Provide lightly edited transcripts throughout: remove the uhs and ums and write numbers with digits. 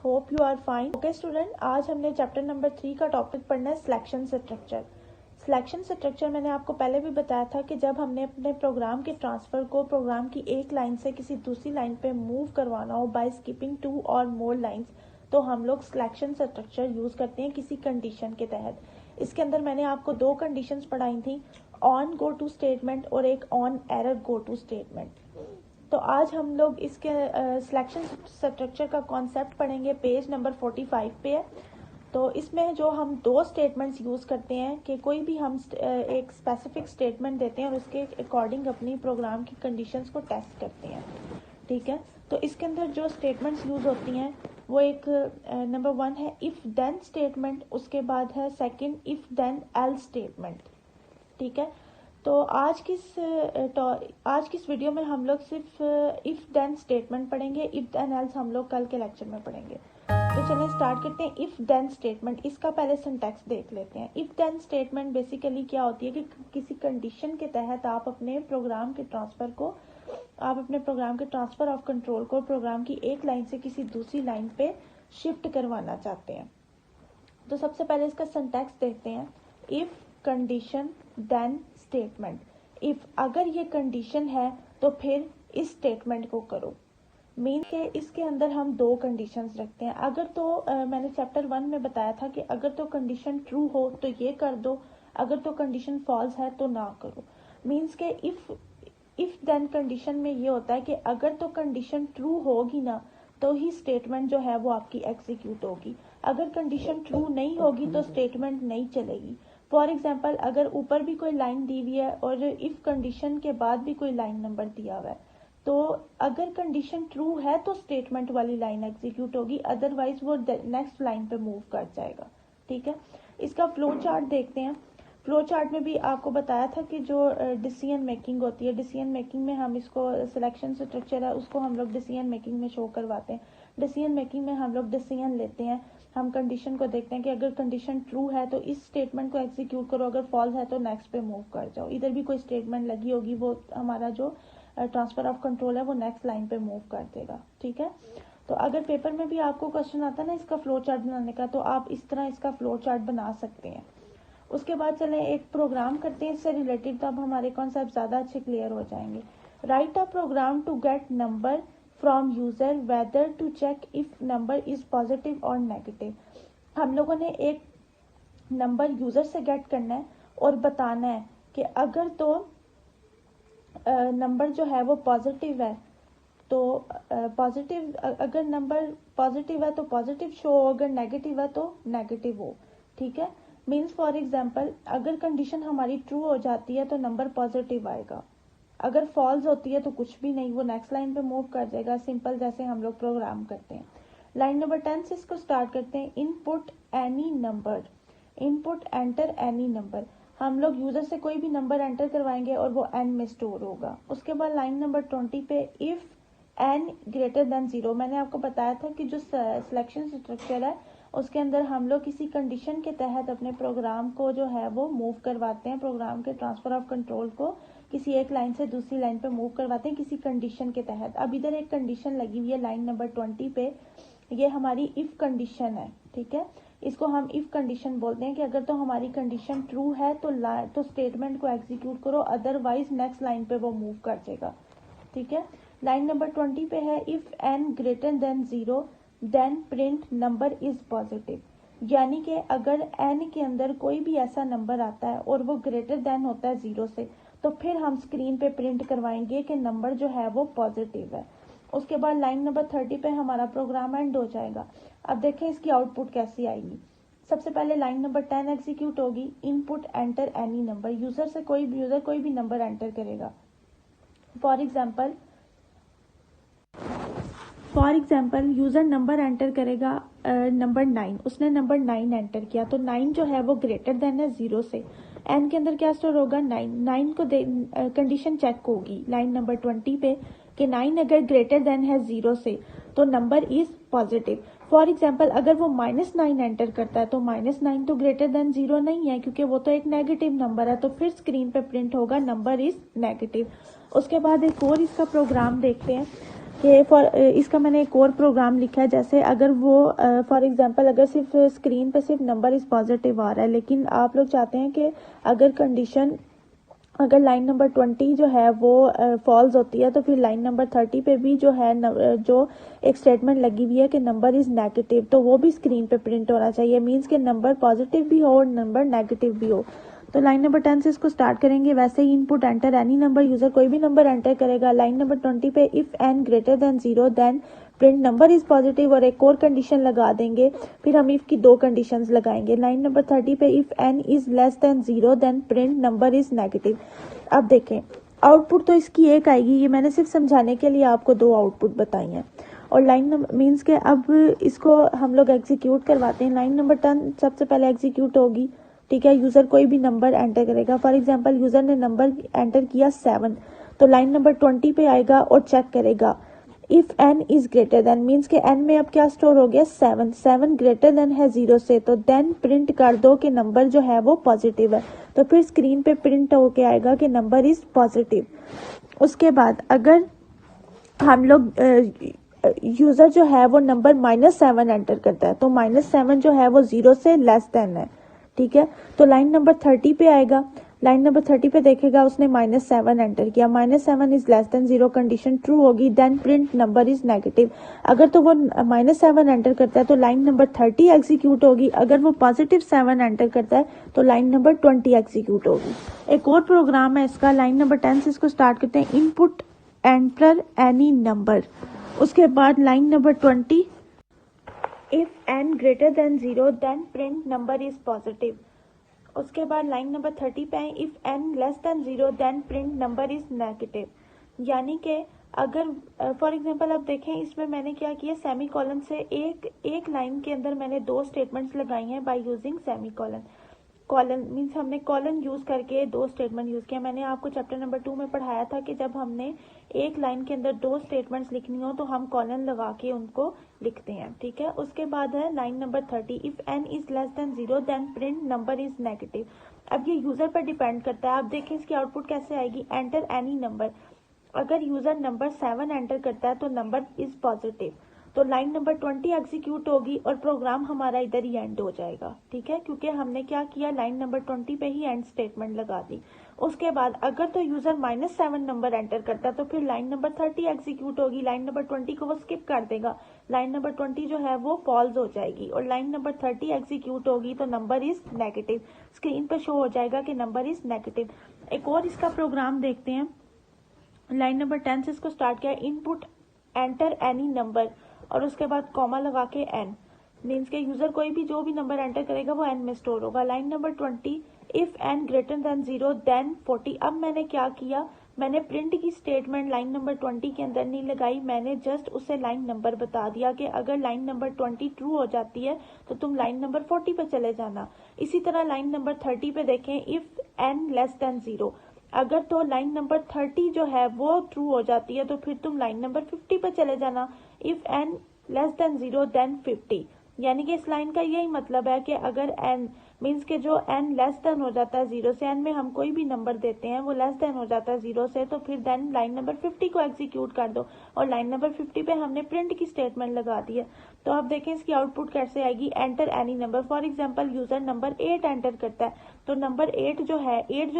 Hope you are fine. Okay student, आज हमने chapter number 3 का टॉपिक पढ़ना है सिलेक्शन स्ट्रक्चर। सिलेक्शन स्ट्रक्चर मैंने आपको पहले भी बताया था कि जब हमने अपने प्रोग्राम के ट्रांसफ़र को प्रोग्राम की एक लाइन से किसी दूसरी लाइन पे मूव करवाना हो बाय स्किपिंग 2 और मोर लाइंस, तो हम लोग सिलेक्शन स्ट्रक्चर यूज़ करते हैं किसी कंडीशन के तहत। इसके अंदर मैंने आपको दो कंडीशंस पढ़ाई थी, ऑन गो टू स्टेटमेंट और एक on error go to statement. तो आज हम लोग इसके सिलेक्शन स्ट्रक्चर का कॉन्सेप्ट पढ़ेंगे। पेज नंबर 45 पे है। तो इसमें जो हम दो स्टेटमेंट्स यूज़ करते हैं कि कोई भी हम एक स्पेसिफिक स्टेटमेंट देते हैं और उसके अकॉर्डिंग अपनी प्रोग्राम की कंडीशंस को टेस्ट करते हैं। ठीक है, तो इसके अंदर जो स्टेटमेंट्स यूज़ होती हैं वो एक नंबर 1 है इफ़ देन स्टेटमेंट, उसके बाद है second if then else statement. ठीक है, तो आज किस वीडियो में हम लोग सिर्फ इफ़ देन स्टेटमेंट पढ़ेंगे। इफ़ देन एल्स हम लोग कल के लेक्चर में पढ़ेंगे। तो चलिए स्टार्ट करते हैं। इफ़ देन स्टेटमेंट, इसका पहले सिंटैक्स देख लेते हैं। इफ़ देन स्टेटमेंट बेसिकली क्या होती है कि किसी कंडीशन के तहत आप अपने प्रोग्राम के ट्रांसफ़र ऑफ कंट्रोल को प्रोग्राम की एक लाइन से किसी दूसरी लाइन पे शिफ्ट करवाना चाहते हैं। तो सबसे पहले इसका सिंटैक्स देखते हैं। If condition then statement. If अगर ये कंडीशन है तो फिर इस स्टेटमेंट को करो। मीन के इसके अंदर हम दो कंडीशंस रखते हैं। अगर तो मैंने चैप्टर 1 में बताया था कि अगर तो कंडीशन ट्रू हो तो ये कर दो, अगर तो कंडीशन फॉल्स है तो ना करो। मीन्स के इफ़ देन कंडीशन में ये होता है कि अगर तो कंडीशन ट्रू होगी ना तो ही स्टेटमेंट जो है वो आपकी एग्जीक्यूट होगी। अगर कंडीशन ट्रू नहीं होगी तो स्टेटमेंट नहीं चलेगी। फॉर एग्जाम्पल, अगर ऊपर भी कोई लाइन दी हुई है और इफ़ कंडीशन के बाद भी कोई लाइन नंबर दिया हुआ है, तो अगर कंडीशन ट्रू है तो स्टेटमेंट वाली लाइन एग्जीक्यूट होगी, अदरवाइज वो नेक्स्ट लाइन पे मूव कर जाएगा। ठीक है, इसका फ्लो चार्ट देखते हैं। फ्लो चार्ट में भी आपको बताया था कि जो डिसीजन मेकिंग होती है, डिसीजन मेकिंग में हम इसको सिलेक्शन स्ट्रक्चर है उसको हम लोग डिसीजन मेकिंग में शो करवाते हैं। डिसीजन मेकिंग में हम लोग डिसीजन लेते हैं, हम कंडीशन को देखते हैं कि अगर कंडीशन ट्रू है तो इस स्टेटमेंट को एग्जीक्यूट करो, अगर फॉल्स है तो नेक्स्ट पे मूव कर जाओ। इधर भी कोई स्टेटमेंट लगी होगी, वो हमारा जो ट्रांसफर ऑफ कंट्रोल है वो नेक्स्ट लाइन पे मूव कर देगा। ठीक है, तो अगर पेपर में भी आपको क्वेश्चन आता है ना इसका फ्लो चार्ट बनाने का, तो आप इस तरह इसका फ्लो चार्ट बना सकते हैं। उसके बाद चलें एक प्रोग्राम करते हैं इससे रिलेटेड, तब हमारे कॉन्सेप्ट ज़्यादा अच्छे क्लियर हो जाएंगे। Write a program to get number from user whether to check if number is positive और नेगेटिव। हम लोगों ने एक नंबर यूज़र से गेट करना है और बताना है कि अगर तो नंबर जो है वो पॉजिटिव है तो पॉजिटिव, अगर नंबर पॉजिटिव है तो पॉजिटिव शो हो, अगर नेगेटिव है तो नेगेटिव हो। ठीक है, मीन्स फॉर एग्जांपल अगर कंडीशन हमारी ट्रू हो जाती है तो नंबर पॉजिटिव आएगा, अगर फॉल्स होती है तो कुछ भी नहीं, वो नेक्स्ट लाइन पे मूव कर जाएगा। सिंपल जैसे हम लोग प्रोग्राम करते हैं। लाइन नंबर 10 से इसको स्टार्ट करते हैं। Input any number, input enter any number. हम लोग यूजर से कोई भी नंबर एंटर करवाएंगे और वो एन में स्टोर होगा। उसके बाद लाइन नंबर 20 पे इफ एन ग्रेटर देन 0। मैंने आपको बताया था कि जो सिलेक्शन स्ट्रक्चर है उसके अंदर हम लोग किसी कंडीशन के तहत अपने प्रोग्राम को जो है वो मूव करवाते हैं, प्रोग्राम के ट्रांसफर ऑफ कंट्रोल को किसी एक लाइन से दूसरी लाइन पे मूव करवाते हैं किसी कंडीशन के तहत। अब इधर एक कंडीशन लगी हुई है लाइन नंबर 20 पे, ये हमारी इफ कंडीशन है। ठीक है, इसको हम इफ कंडीशन बोलते हैं कि अगर तो हमारी कंडीशन ट्रू है तो स्टेटमेंट को एग्जीक्यूट करो, अदरवाइज नेक्स्ट लाइन पे वो मूव कर देगा। ठीक है, लाइन नंबर 20 पे है if N greater than 0 then print number is positive. यानी कि अगर एन के अंदर कोई भी ऐसा नंबर आता है और वो ग्रेटर देन होता है 0 से, तो फिर हम स्क्रीन पे प्रिंट करवाएंगे कि नंबर जो है वो पॉजिटिव है। उसके बाद लाइन नंबर 30 पे हमारा प्रोग्राम एंड हो जाएगा। अब देखें इसकी आउटपुट कैसी आएगी। सबसे पहले लाइन नंबर 10 एग्जीक्यूट होगी। Input enter any number, user कोई भी नंबर एंटर करेगा। For example user number enter करेगा नंबर 9, उसने नंबर 9 एंटर किया तो 9 जो है वो ग्रेटर देन है 0 से। एन के अंदर क्या स्टोर होगा 9 को कंडीशन चेक होगी लाइन नंबर 20 पे कि 9 अगर ग्रेटर देन है 0 से तो number is positive. For example अगर वो -9 एंटर करता है तो -9 तो ग्रेटर देन 0 नहीं है क्योंकि वो तो एक नेगेटिव नंबर है, तो फिर स्क्रीन पे प्रिंट होगा नंबर इज नेगेटिव। उसके बाद एक और इसका प्रोग्राम देखते हैं। कि इसका मैंने एक और प्रोग्राम लिखा है, जैसे अगर वो फॉर एग्जांपल अगर सिर्फ स्क्रीन पे सिर्फ नंबर इज़ पॉजिटिव आ रहा है, लेकिन आप लोग चाहते हैं कि अगर कंडीशन अगर लाइन नंबर 20 जो है वो फॉल्स होती है, तो फिर लाइन नंबर 30 पे भी जो है जो एक स्टेटमेंट लगी हुई है कि नंबर इज़ नेगेटिव, तो वो भी स्क्रीन पे प्रिंट होना चाहिए। मींस कि नंबर पॉजिटिव भी हो और नंबर नेगेटिव भी हो। तो लाइन नंबर 10 से इसको स्टार्ट करेंगे। वैसे ही input enter any number, user कोई भी नंबर एंटर करेगा। लाइन नंबर 20 पे if N greater than 0 then print number is positive, और एक और कंडीशन लगा देंगे। फिर हम इफ़ की 2 कंडीशंस लगाएंगे। लाइन नंबर 30 पे if N is less than 0 then print number is negative. अब देखें आउटपुट तो इसकी एक आएगी, ये मैंने सिर्फ समझाने के लिए आपको 2 आउटपुट बताई हैं। और लाइन नंबर मीन्स के अब इसको हम लोग एग्जीक्यूट करवाते हैं। लाइन नंबर 10 सबसे पहले एग्जीक्यूट होगी, ठीक है। यूज़र कोई भी नंबर एंटर करेगा। फॉर एग्जांपल यूज़र ने नंबर एंटर किया 7, तो लाइन नंबर 20 पे आएगा और चेक करेगा if n is greater than, means के n में अब क्या स्टोर हो गया 7, 7 ग्रेटर देन है 0 से, तो देन प्रिंट कर दो कि नंबर जो है वो पॉजिटिव है। तो फिर स्क्रीन पे प्रिंट होके आएगा कि नंबर इज़ पॉजिटिव। उसके बाद अगर हम लोग यूज़र जो है वो नंबर -7 एंटर करता है, तो -7 जो है वो 0 से लेस देन है, ठीक है। तो लाइन नंबर 30 पे आएगा। लाइन नंबर 30 पे देखेगा उसने -7 एंटर किया, -7 is less than 0, condition true होगी, then print number is negative. अगर तो वो -7 एंटर करता है तो लाइन नंबर 30 एग्जीक्यूट होगी। अगर वो +7 एंटर करता है तो लाइन नंबर 20 एग्जीक्यूट होगी। एक और प्रोग्राम है इसका, लाइन नंबर 10 से इसको स्टार्ट करते हैं। इनपुट एंटर एनी नंबर, उसके बाद line number 20 if n greater than 0 then print number is positive. उसके बाद लाइन नंबर 30 पे आए, if n less than 0 then print number is negative. यानी कि अगर फॉर एग्जांपल अब देखें इसमें मैंने क्या किया, सेमी कॉलन से एक लाइन के अंदर मैंने 2 स्टेटमेंट्स लगाई हैं by using semi colon. Colon means हमने कॉलन यूज़ करके 2 स्टेटमेंट यूज़ किया। मैंने आपको चैप्टर नंबर 2 में पढ़ाया था कि जब हमने एक लाइन के अंदर 2 स्टेटमेंट्स लिखनी हो तो हम कॉलन लगा के उनको लिखते हैं, ठीक है। उसके बाद है line number 30, if n is less than 0 then print number is negative. अब ये यूज़र पर डिपेंड करता है। आप देखें इसकी आउटपुट कैसे आएगी, एंटर एनी नंबर। अगर यूज़र नंबर 7 एंटर करता है तो नंबर इज़ पॉजिटिव, तो लाइन नंबर 20 एग्जीक्यूट होगी और प्रोग्राम हमारा इधर ही एंड हो जाएगा, ठीक है, क्योंकि हमने क्या किया, लाइन नंबर 20 पे ही एंड स्टेटमेंट लगा दी। उसके बाद अगर तो यूज़र -7 नंबर एंटर करता है तो फिर लाइन नंबर 30 एग्जीक्यूट होगी। लाइन नंबर 20 को वो स्किप कर देगा, लाइन नंबर 20 जो है वो फॉल्स हो जाएगी और लाइन नंबर 30 एग्जीक्यूट होगी तो नंबर इज़ नेगेटिव, स्क्रीन पर शो हो जाएगा कि नंबर इज़ नेगेटिव। एक और इसका प्रोग्राम देखते हैं। लाइन नंबर 10 से इसको स्टार्ट किया, इनपुट एंटर एनी नंबर और उसके बाद कॉमा लगा के n, मीन्स के यूज़र कोई भी जो भी नंबर एंटर करेगा वो n में स्टोर होगा। Line number 20, if n greater than 0 then 40। अब मैंने क्या किया, मैंने प्रिंट की स्टेटमेंट लाइन नंबर 20 के अंदर नहीं लगाई, मैंने जस्ट उसे लाइन नंबर बता दिया कि अगर लाइन नंबर 20 ट्रू हो जाती है तो तुम लाइन नंबर 40 पे चले जाना। इसी तरह लाइन नंबर 30 पे देखें, इफ़ n लेस देन 0, अगर तो लाइन नंबर 30 जो है वो ट्रू हो जाती है तो फिर तुम लाइन नंबर 50 पर चले जाना। If n less than 0 then 50, यानी कि इस लाइन का यही मतलब है कि अगर n मीन्स के जो n लेस देन हो जाता है 0 से, n में हम कोई भी नंबर देते हैं वो लेस देन हो जाता है 0 से, तो फिर देन लाइन नंबर 50 को एग्जीक्यूट कर दो और लाइन नंबर 50 पे हमने प्रिंट की स्टेटमेंट लगा दी है। तो आप देखें इसकी आउटपुट कैसे आएगी, enter any number. For example user number 8 enter करता है तो नंबर 8 जो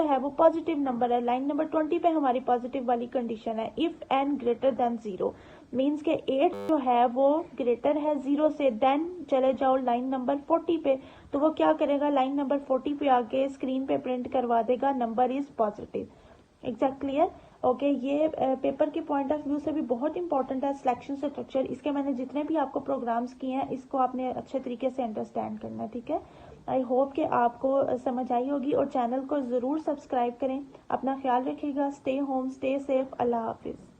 है वो पॉजिटिव नंबर है। लाइन नंबर 20 पे हमारी पॉजिटिव वाली कंडीशन है, if n greater than 0, means के 8 जो है वो ग्रेटर है 0 से। देन चले जाओ लाइन नंबर 40 पे, तो वो क्या करेगा, लाइन नंबर 40 पे आके स्क्रीन पे प्रिंट करवा देगा number is positive. Exact clear, okay. ये पेपर के पॉइंट ऑफ व्यू से भी बहुत इंपॉर्टेंट है सिलेक्शन स्ट्रक्चर। इसके मैंने जितने भी आपको प्रोग्राम्स किए हैं इसको आपने अच्छे तरीके से अंडरस्टैंड करना है, ठीक है। आई होप कि आपको समझ आई होगी और चैनल को ज़रूर सब्सक्राइब करें। अपना ख्याल रखिएगा, स्टे होम, स्टे सेफ, अल्लाह हाफिज़।